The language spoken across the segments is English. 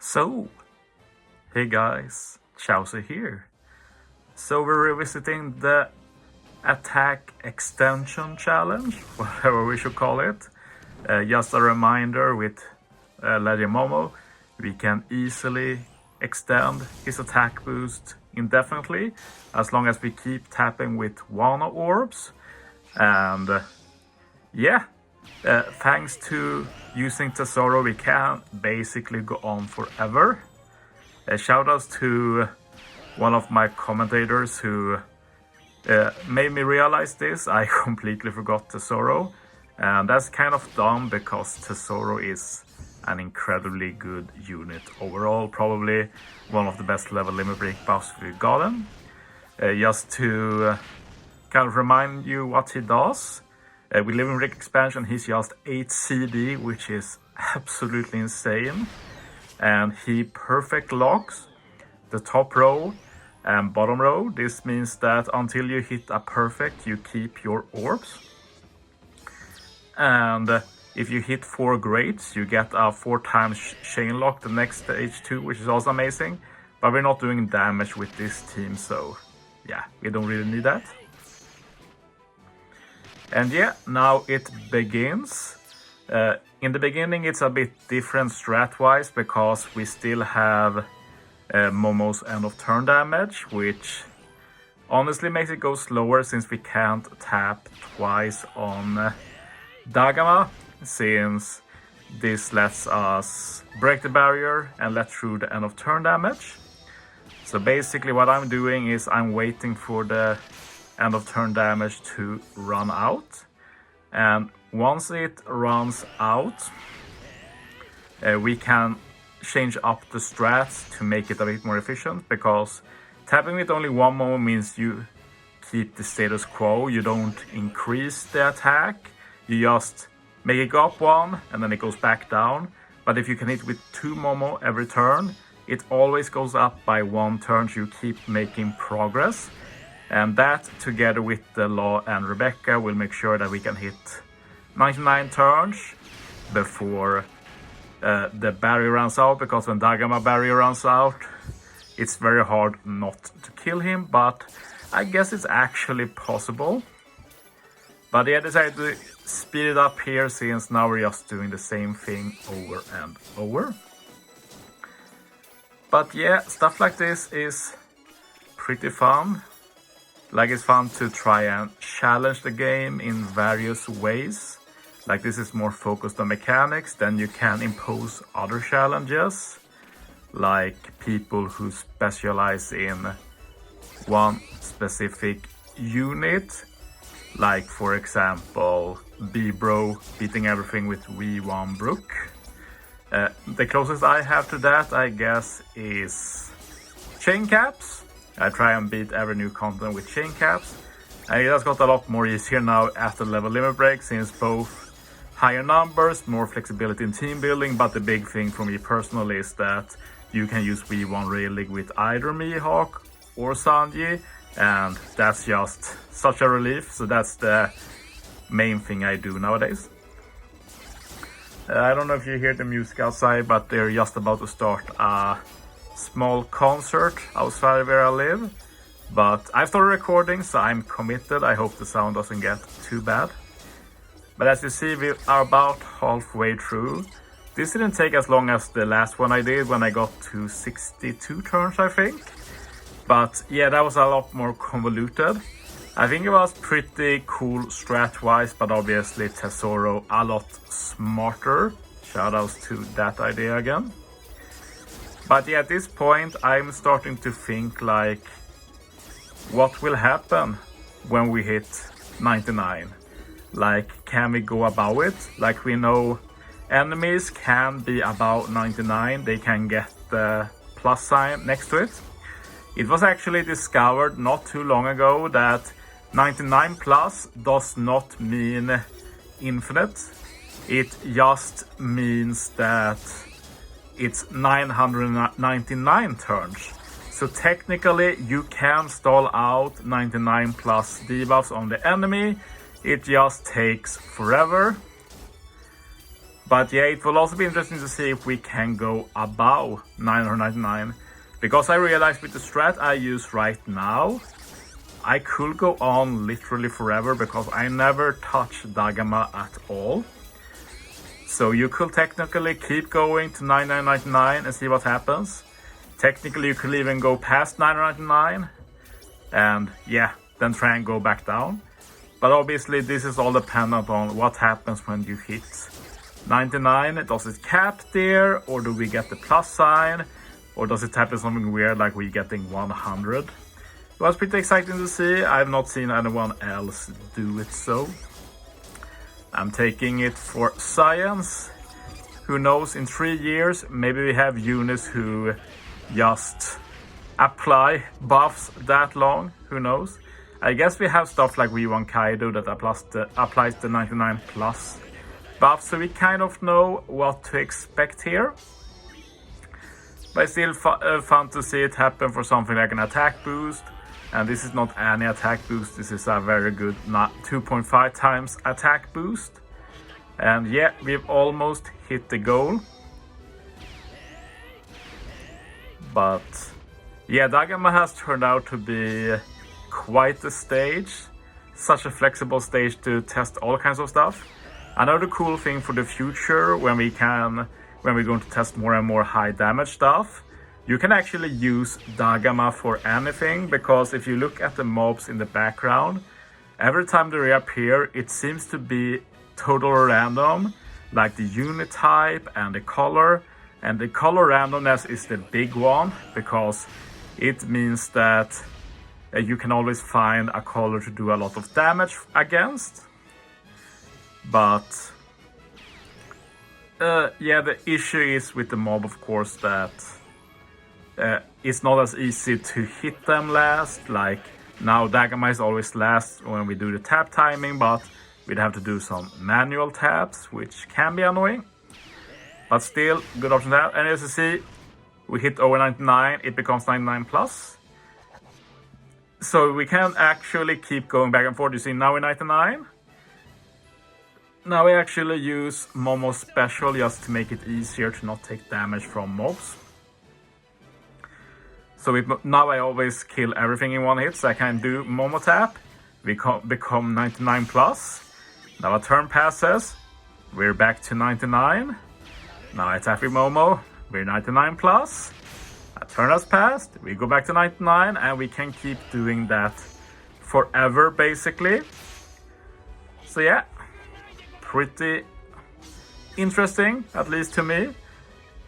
So, hey guys, Chauzu here. So we're revisiting the Attack Extension Challenge, whatever we should call it. Just a reminder, with Legend Momo, we can easily extend his attack boost indefinitely, as long as we keep tapping with one orbs. And thanks to using Tesoro, we can basically go on forever. Shoutouts to one of my commentators who made me realize this. I completely forgot Tesoro, and that's kind of dumb because Tesoro is an incredibly good unit overall, probably one of the best level limit break buffs we've gotten. Just to kind of remind you what he does. With Living Brick expansion, he's just 8 CD, which is absolutely insane. And he perfect locks the top row and bottom row. This means that until you hit a perfect, you keep your orbs. And if you hit 4 greats, you get a 4 times chain lock the next stage too, which is also amazing. But we're not doing damage with this team, so yeah, we don't really need that. And yeah, now it begins. In the beginning it's a bit different strat-wise because we still have Momo's end of turn damage, which honestly makes it go slower since we can't tap twice on Dagama, since this lets us break the barrier and let through the end of turn damage. So basically what I'm doing is I'm waiting for the end of turn damage to run out, and once it runs out we can change up the strats to make it a bit more efficient, because tapping with only one Momo means you keep the status quo. You don't increase the attack, you just make it go up 1 and then it goes back down. But if you can hit with 2 Momo every turn, it always goes up by 1 turn, so you keep making progress. And that, together with the Law and Rebecca, will make sure that we can hit 99 turns before the barrier runs out, because when Dagama barrier runs out, it's very hard not to kill him, but I guess it's actually possible. But yeah, I decided to speed it up here, since now we're just doing the same thing over and over. But yeah, stuff like this is pretty fun. Like, it's fun to try and challenge the game in various ways. Like, this is more focused on mechanics, then you can impose other challenges, like people who specialize in one specific unit, like for example B-Bro beating everything with V1 Brook. The closest I have to that, I guess, is chain caps. I try and beat every new content with chain caps, and it has got a lot more easier now after level limit break, since both higher numbers, more flexibility in team building. But the big thing for me personally is that you can use V1 Railig with either Mihawk or Sanji, and that's just such a relief. So that's the main thing I do nowadays. I don't know if you hear the music outside, but they're just about to start a small concert outside where I live. But I've started recording, so I'm committed. I hope the sound doesn't get too bad. But as you see, we are about halfway through. This didn't take as long as the last one I did, when I got to 62 turns, I think. But yeah, that was a lot more convoluted. I think it was pretty cool strat-wise, but obviously Tesoro a lot smarter. Shoutouts to that idea again. But yeah, at this point I'm starting to think, like, what will happen when we hit 99? Like, can we go above it? Like, we know enemies can be about 99, they can get the plus sign next to it. It was actually discovered not too long ago that 99 plus does not mean infinite. It just means that it's 999 turns. So technically you can stall out 99 plus debuffs on the enemy. It just takes forever. But yeah, it will also be interesting to see if we can go above 999. Because I realized with the strat I use right now, I could go on literally forever because I never touch Dagama at all. So you could technically keep going to 9999 and see what happens. Technically you could even go past 999 and yeah, then try and go back down. But obviously this is all dependent on what happens when you hit 99. Does it cap there, or do we get the plus sign, or does it happen something weird like we getting 100? It was pretty exciting to see. I have not seen anyone else do it, so I'm taking it for science. Who knows, in 3 years maybe we have units who just apply buffs that long. Who knows? I guess we have stuff like V1 Kaido that applies the 99 plus buff, so we kind of know what to expect here. But it's still fun to see it happen for something like an attack boost. And this is not any attack boost, this is a very good 2.5 times attack boost. And yeah, we've almost hit the goal. But yeah, Dagama has turned out to be quite a stage. Such a flexible stage to test all kinds of stuff. Another cool thing for the future, when we're going to test more and more high damage stuff, you can actually use Dagama for anything, because if you look at the mobs in the background, every time they reappear, it seems to be total random, like the unit type and the color. And the color randomness is the big one, because it means that you can always find a color to do a lot of damage against. But yeah, the issue is with the mob, of course, that it's not as easy to hit them last. Like now Dagama is always last when we do the tap timing, but we'd have to do some manual taps, which can be annoying. But still, good option there. And as you see, we hit over 99, it becomes 99 plus. So we can actually keep going back and forth. You see, now we're 99. Now we actually use Momo special just to make it easier to not take damage from mobs. So now I always kill everything in one hit, so I can do Momo tap. We become 99 plus. Now a turn passes, we're back to 99. Now I tap with Momo, we're 99 plus. A turn has passed, we go back to 99, and we can keep doing that forever basically. So yeah, pretty interesting, at least to me.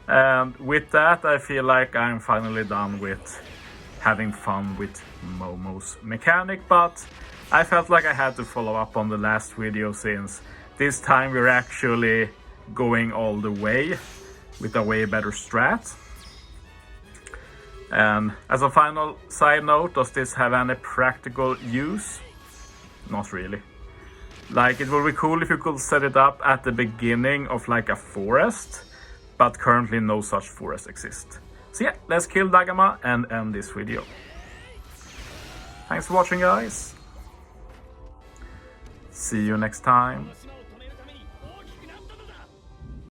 And with that, I feel like I'm finally done with having fun with Momo's mechanic, but I felt like I had to follow up on the last video, since this time we're actually going all the way with a way better strat. And as a final side note, does this have any practical use? Not really. Like, it would be cool if you could set it up at the beginning of like a forest, but currently no such forest exists. So yeah, let's kill Dagama and end this video. Thanks for watching, guys. See you next time.